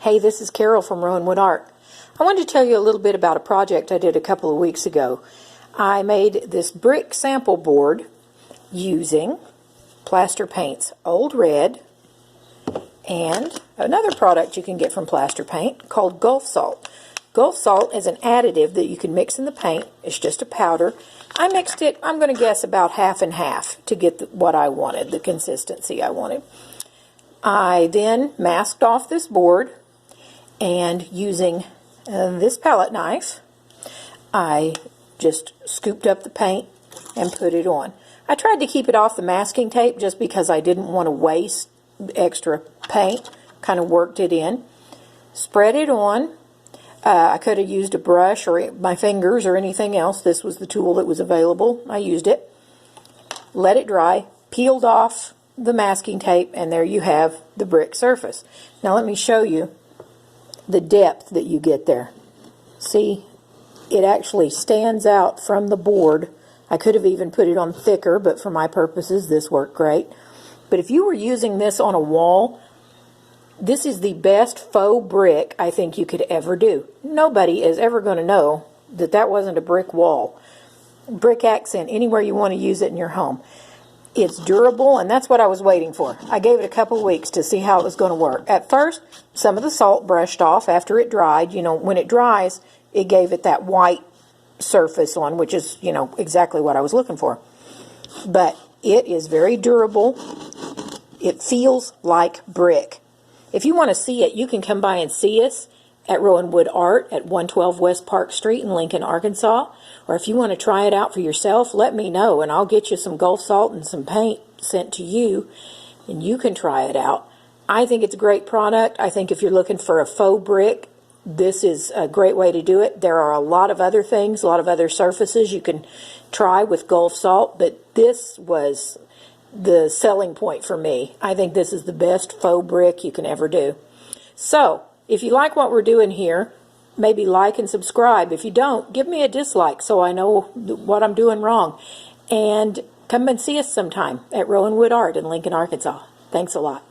Hey, this is Carol from Rowanwood Art. I wanted to tell you a little bit about a project I did a couple of weeks ago. I made this brick sample board using Plaster paints, Old Red, and another product you can get from Plaster Paint called Gulf Salt. Gulf Salt is an additive that you can mix in the paint. It's just a powder. I mixed it, I'm going to guess, about half and half to get what I wanted, the consistency I wanted. I then masked off this board, and using this palette knife, I just scooped up the paint and put it on. I tried to keep it off the masking tape just because I didn't want to waste extra paint. Kind of worked it in. Spread it on. I could have used a brush or my fingers or anything else. This was the tool that was available. I used it. Let it dry. Peeled off the masking tape, and there you have the brick surface. Now let me show you the depth that you get there. See, it actually stands out from the board. I could have even put it on thicker, but for my purposes this worked great. But if you were using this on a wall, this is the best faux brick I think you could ever do. Nobody is ever going to know that that wasn't a brick wall. Brick accent anywhere you want to use it in your home. It's durable, and that's what I was waiting for. I gave it a couple of weeks to see how it was going to work. At first, some of the salt brushed off after it dried. You know, when it dries, it gave it that white surface on, which is, you know, exactly what I was looking for. But it is very durable. It feels like brick. If you want to see it, you can come by and see us at Rowanwood Art at 112 West Park Street in Lincoln, Arkansas. Or if you want to try it out for yourself, let me know, and I'll get you some Gulf Salt and some paint sent to you, and you can try it out. I think it's a great product. I think if you're looking for a faux brick, this is a great way to do it. There are a lot of other things, a lot of other surfaces you can try with Gulf Salt, but this was the selling point for me. I think this is the best faux brick you can ever do. So, if you like what we're doing here, maybe like and subscribe. If you don't, give me a dislike so I know what I'm doing wrong. And come and see us sometime at Rowanwood Art in Lincoln, Arkansas. Thanks a lot.